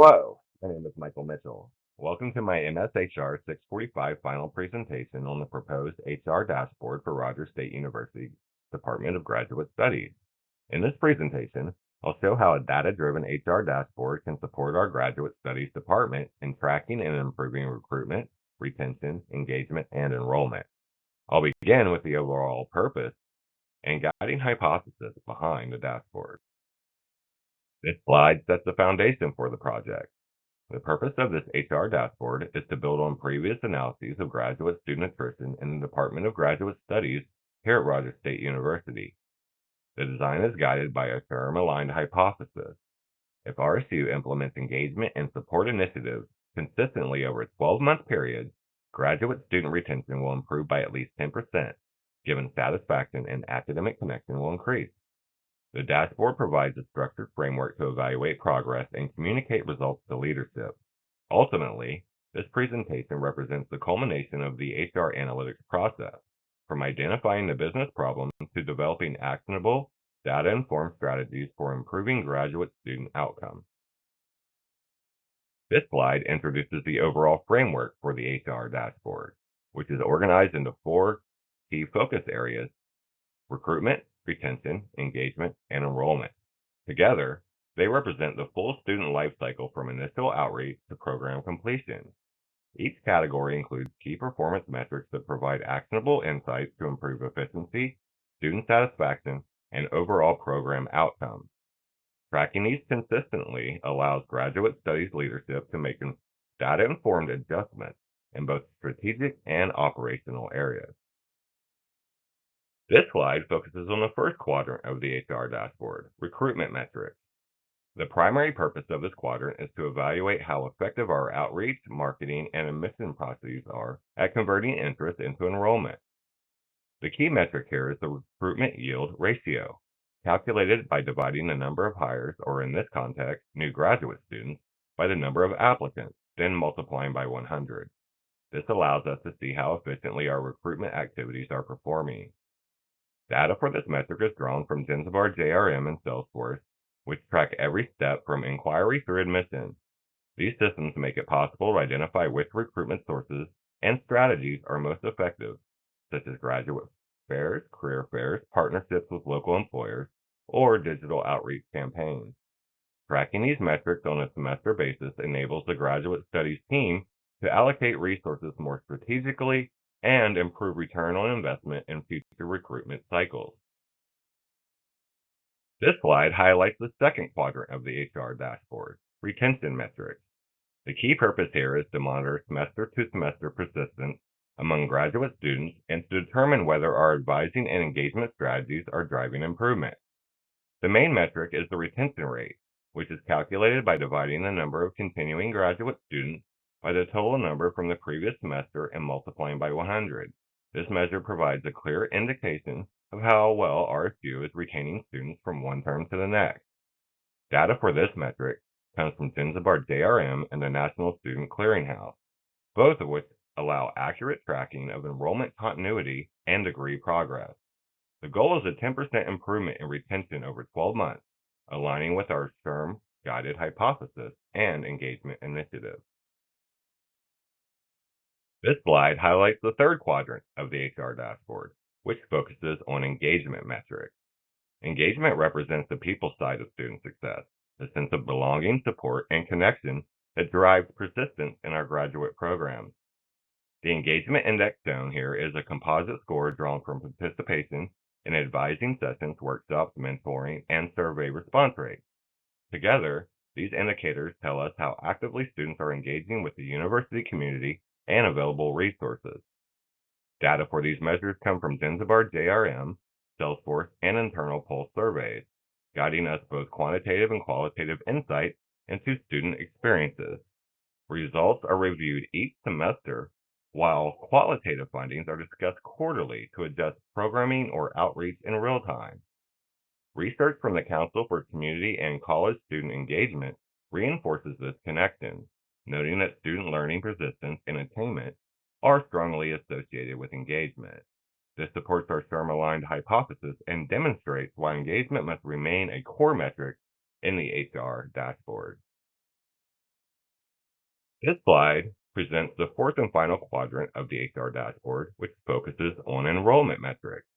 Hello, my name is Michael Mitchell. Welcome to my MSHR 645 final presentation on the proposed HR dashboard for Rogers State University Department of Graduate Studies. In this presentation, I'll show how a data-driven HR dashboard can support our Graduate Studies Department in tracking and improving recruitment, retention, engagement, and enrollment. I'll begin with the overall purpose and guiding hypothesis behind the dashboard. This slide sets the foundation for the project. The purpose of this HR dashboard is to build on previous analyses of graduate student attrition in the Department of Graduate Studies here at Rogers State University. The design is guided by a term-aligned hypothesis. If RSU implements engagement and support initiatives consistently over a 12-month period, graduate student retention will improve by at least 10%, given satisfaction and academic connection will increase. The dashboard provides a structured framework to evaluate progress and communicate results to leadership. Ultimately, this presentation represents the culmination of the HR analytics process, from identifying the business problem to developing actionable, data-informed strategies for improving graduate student outcomes. This slide introduces the overall framework for the HR dashboard, which is organized into 4 key focus areas: recruitment, retention, engagement, and enrollment. Together, they represent the full student life cycle from initial outreach to program completion. Each category includes key performance metrics that provide actionable insights to improve efficiency, student satisfaction, and overall program outcomes. Tracking these consistently allows graduate studies leadership to make data-informed adjustments in both strategic and operational areas. This slide focuses on the first quadrant of the HR dashboard, recruitment metrics. The primary purpose of this quadrant is to evaluate how effective our outreach, marketing, and admission processes are at converting interest into enrollment. The key metric here is the recruitment yield ratio, calculated by dividing the number of hires, or in this context, new graduate students, by the number of applicants, then multiplying by 100. This allows us to see how efficiently our recruitment activities are performing. Data for this metric is drawn from Zanzibar JRM and Salesforce, which track every step from inquiry through admission. These systems make it possible to identify which recruitment sources and strategies are most effective, such as graduate fairs, career fairs, partnerships with local employers, or digital outreach campaigns. Tracking these metrics on a semester basis enables the graduate studies team to allocate resources more strategically and improve return on investment in future recruitment cycles. This slide highlights the second quadrant of the HR dashboard, retention metrics. The key purpose here is to monitor semester-to-semester persistence among graduate students and to determine whether our advising and engagement strategies are driving improvement. The main metric is the retention rate, which is calculated by dividing the number of continuing graduate students by the total number from the previous semester and multiplying by 100. This measure provides a clear indication of how well RSU is retaining students from one term to the next. Data for this metric comes from Zanzibar JRM and the National Student Clearinghouse, both of which allow accurate tracking of enrollment continuity and degree progress. The goal is a 10% improvement in retention over 12 months, aligning with our SHRM guided hypothesis and engagement initiative. This slide highlights the third quadrant of the HR dashboard, which focuses on engagement metrics. Engagement represents the people side of student success, the sense of belonging, support, and connection that drives persistence in our graduate programs. The engagement index shown here is a composite score drawn from participation in advising sessions, workshops, mentoring, and survey response rates. Together, these indicators tell us how actively students are engaging with the university community and available resources. Data for these measures come from Zanzibar JRM, Salesforce, and internal pulse surveys, guiding us both quantitative and qualitative insight into student experiences. Results are reviewed each semester, while qualitative findings are discussed quarterly to adjust programming or outreach in real time. Research from the Council for Community and College Student Engagement reinforces this connection, noting that student learning persistence and attainment are strongly associated with engagement. This supports our SHRM-aligned hypothesis and demonstrates why engagement must remain a core metric in the HR dashboard. This slide presents the fourth and final quadrant of the HR dashboard, which focuses on enrollment metrics.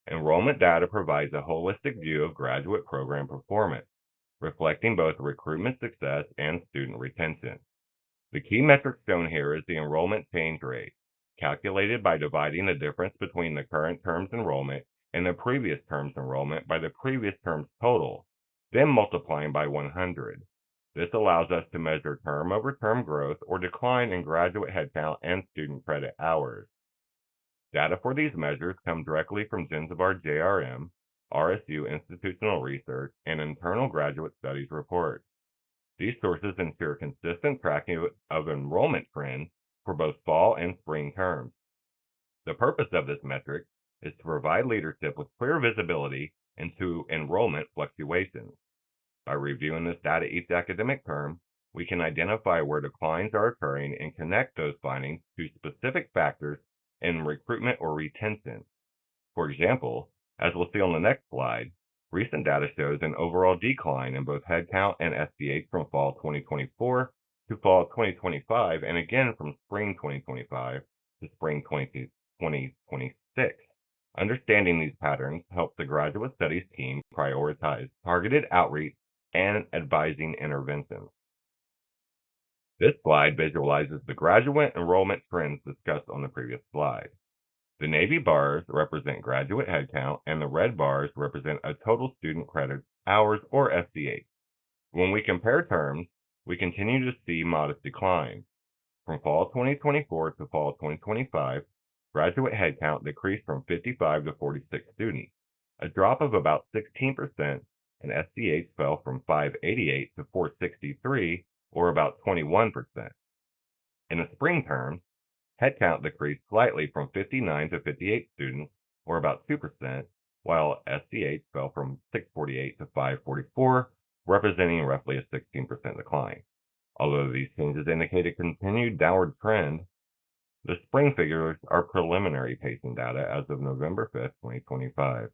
Enrollment data provides a holistic view of graduate program performance, reflecting both recruitment success and student retention. The key metric shown here is the enrollment change rate, calculated by dividing the difference between the current term's enrollment and the previous term's enrollment by the previous term's total, then multiplying by 100. This allows us to measure term-over-term growth or decline in graduate headcount and student credit hours. Data for these measures come directly from Zanzibar JRM, RSU Institutional Research, and internal graduate studies reports. These sources ensure consistent tracking of enrollment trends for both fall and spring terms. The purpose of this metric is to provide leadership with clear visibility into enrollment fluctuations. By reviewing this data each academic term, we can identify where declines are occurring and connect those findings to specific factors in recruitment or retention. For example, as we'll see on the next slide, recent data shows an overall decline in both headcount and SDH from fall 2024 to fall 2025, and again from spring 2025 to spring 2026. Understanding these patterns helps the graduate studies team prioritize targeted outreach and advising interventions. This slide visualizes the graduate enrollment trends discussed on the previous slide. The navy bars represent graduate headcount, and the red bars represent a total student credit hours, or SDH. When we compare terms, we continue to see modest decline. From fall 2024 to fall 2025, graduate headcount decreased from 55 to 46 students, a drop of about 16%, and SDH fell from 588 to 463, or about 21%. In the spring term, headcount decreased slightly from 59 to 58 students, or about 2%, while SDH fell from 648 to 544, representing roughly a 16% decline. Although these changes indicate a continued downward trend, the spring figures are preliminary pacing data as of November 5, 2025.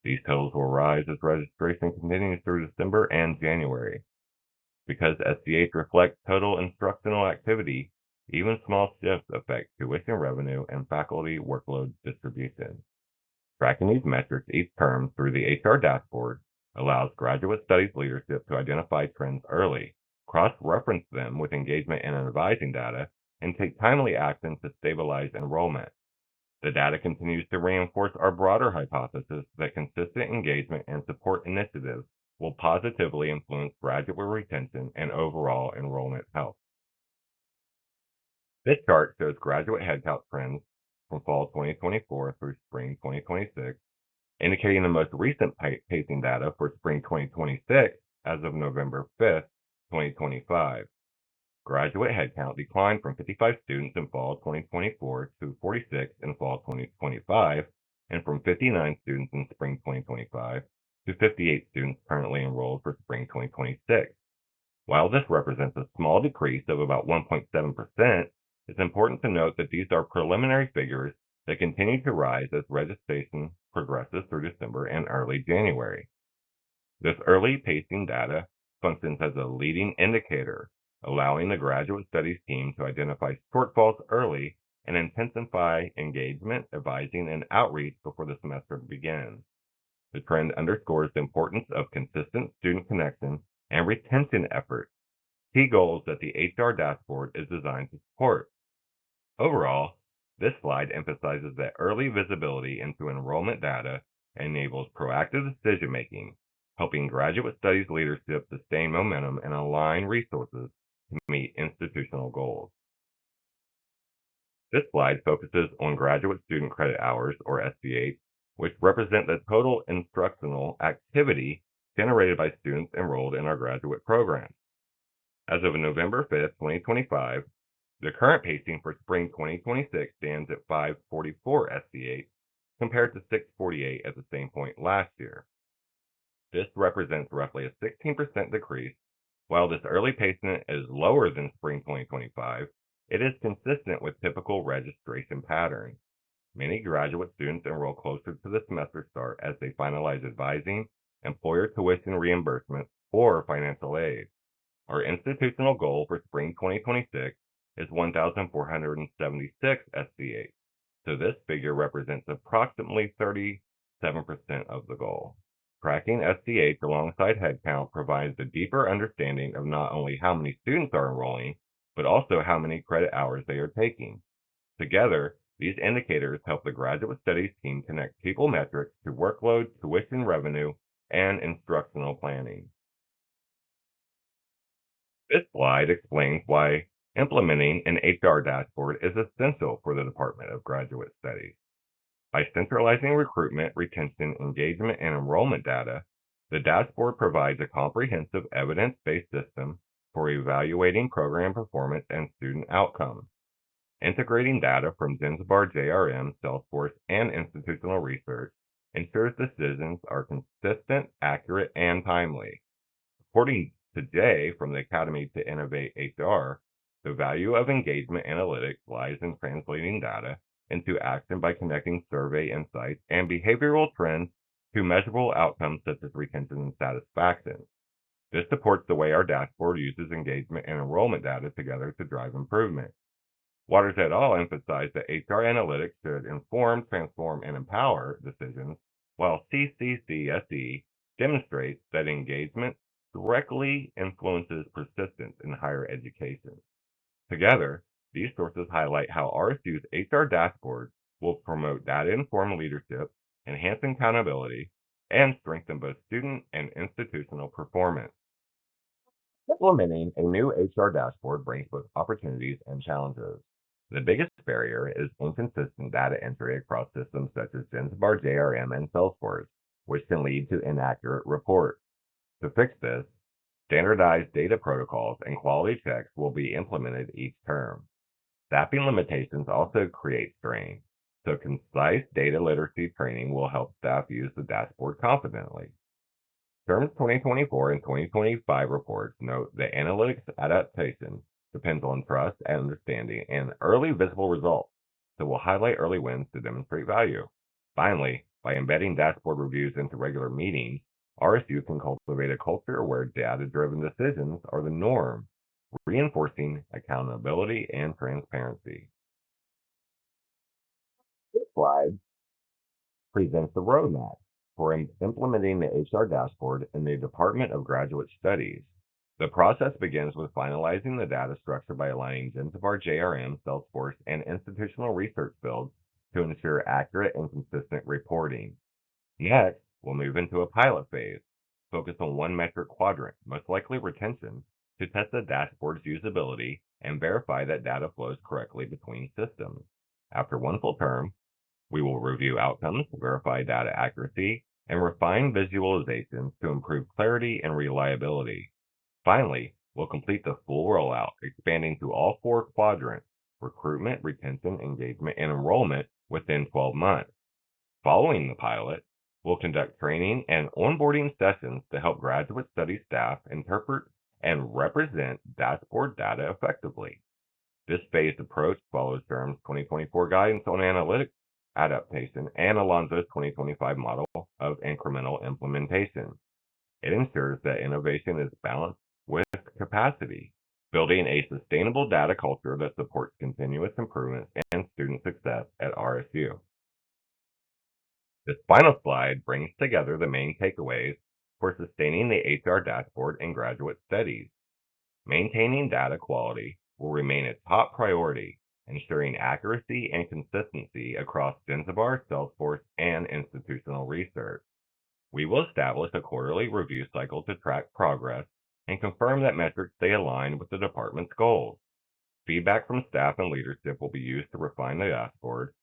These totals will rise as registration continues through December and January. Because SDH reflects total instructional activity, even small shifts affect tuition revenue and faculty workload distribution. Tracking these metrics each term through the HR dashboard allows graduate studies leadership to identify trends early, cross-reference them with engagement and advising data, and take timely action to stabilize enrollment. The data continues to reinforce our broader hypothesis that consistent engagement and support initiatives will positively influence graduate retention and overall enrollment health. This chart shows graduate headcount trends from fall 2024 through spring 2026, indicating the most recent pacing data for spring 2026 as of November 5th, 2025. Graduate headcount declined from 55 students in fall 2024 to 46 in fall 2025, and from 59 students in spring 2025 to 58 students currently enrolled for spring 2026. While this represents a small decrease of about 1.7%, it's important to note that these are preliminary figures that continue to rise as registration progresses through December and early January. This early pacing data functions as a leading indicator, allowing the graduate studies team to identify shortfalls early and intensify engagement, advising, and outreach before the semester begins. The trend underscores the importance of consistent student connection and retention efforts, key goals that the HR dashboard is designed to support. Overall, this slide emphasizes that early visibility into enrollment data enables proactive decision-making, helping graduate studies leadership sustain momentum and align resources to meet institutional goals. This slide focuses on graduate student credit hours, or SDH, which represent the total instructional activity generated by students enrolled in our graduate program. As of November 5th, 2025, the current pacing for spring 2026 stands at 544 SDH compared to 648 at the same point last year. This represents roughly a 16% decrease. While this early pacing is lower than spring 2025, it is consistent with typical registration patterns. Many graduate students enroll closer to the semester start as they finalize advising, employer tuition reimbursement, or financial aid. Our institutional goal for spring 2026 is 1,476 SCH, so this figure represents approximately 37% of the goal. Tracking SCH alongside headcount provides a deeper understanding of not only how many students are enrolling, but also how many credit hours they are taking. Together, these indicators help the Graduate Studies team connect people metrics to workload, tuition revenue, and instructional planning. This slide explains why implementing an HR dashboard is essential for the Department of Graduate Studies. By centralizing recruitment, retention, engagement, and enrollment data, the dashboard provides a comprehensive evidence-based system for evaluating program performance and student outcomes. Integrating data from Zanzibar JRM, Salesforce, and institutional research ensures decisions are consistent, accurate, and timely. According to Jay from the Academy to Innovate HR, the value of engagement analytics lies in translating data into action by connecting survey insights and behavioral trends to measurable outcomes such as retention and satisfaction. This supports the way our dashboard uses engagement and enrollment data together to drive improvement. Waters et al. Emphasized that HR analytics should inform, transform, and empower decisions, while CCCSE demonstrates that engagement directly influences persistence in higher education. Together, these sources highlight how RSU's HR dashboard will promote data-informed leadership, enhance accountability, and strengthen both student and institutional performance. Implementing a new HR dashboard brings both opportunities and challenges. The biggest barrier is inconsistent data entry across systems such as Zanzibar JRM and Salesforce, which can lead to inaccurate reports. To fix this, standardized data protocols and quality checks will be implemented each term. Staffing limitations also create strain, so concise data literacy training will help staff use the dashboard confidently. Terms 2024 and 2025 reports note that analytics adaptation depends on trust and understanding and early visible results, so we'll highlight early wins to demonstrate value. Finally, by embedding dashboard reviews into regular meetings, RSU can cultivate a culture where data-driven decisions are the norm, reinforcing accountability and transparency. This slide presents the roadmap for implementing the HR dashboard in the Department of Graduate Studies. The process begins with finalizing the data structure by aligning Zanzibar JRM, Salesforce, and institutional research fields to ensure accurate and consistent reporting. Next, we'll move into a pilot phase, focus on one metric quadrant, most likely retention, to test the dashboard's usability and verify that data flows correctly between systems. After one full term, we will review outcomes, verify data accuracy, and refine visualizations to improve clarity and reliability. Finally, we'll complete the full rollout, expanding to all four quadrants: recruitment, retention, engagement, and enrollment within 12 months. Following the pilot, we'll conduct training and onboarding sessions to help graduate study staff interpret and represent dashboard data effectively. This phased approach follows Durham's 2024 guidance on analytics adaptation and Alonzo's 2025 model of incremental implementation. It ensures that innovation is balanced with capacity, building a sustainable data culture that supports continuous improvement and student success at RSU. This final slide brings together the main takeaways for sustaining the HR dashboard in graduate studies. Maintaining data quality will remain a top priority, ensuring accuracy and consistency across Zanzibar, Salesforce, and institutional research. We will establish a quarterly review cycle to track progress and confirm that metrics stay aligned with the department's goals. Feedback from staff and leadership will be used to refine the dashboard,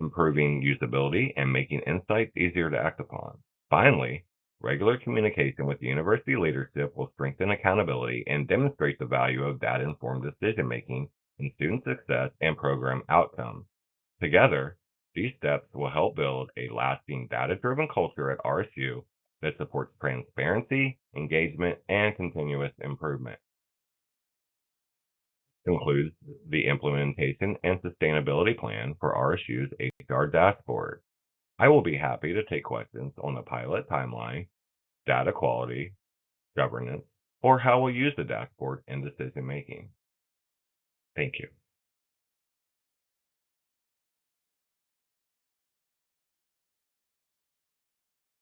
improving usability and making insights easier to act upon. Finally, regular communication with university leadership will strengthen accountability and demonstrate the value of data-informed decision-making in student success and program outcomes. Together, these steps will help build a lasting data-driven culture at RSU that supports transparency, engagement, and continuous improvement. Concludes the implementation and sustainability plan for RSU's HR dashboard. I will be happy to take questions on the pilot timeline, data quality, governance, or how we'll use the dashboard in decision making. Thank you.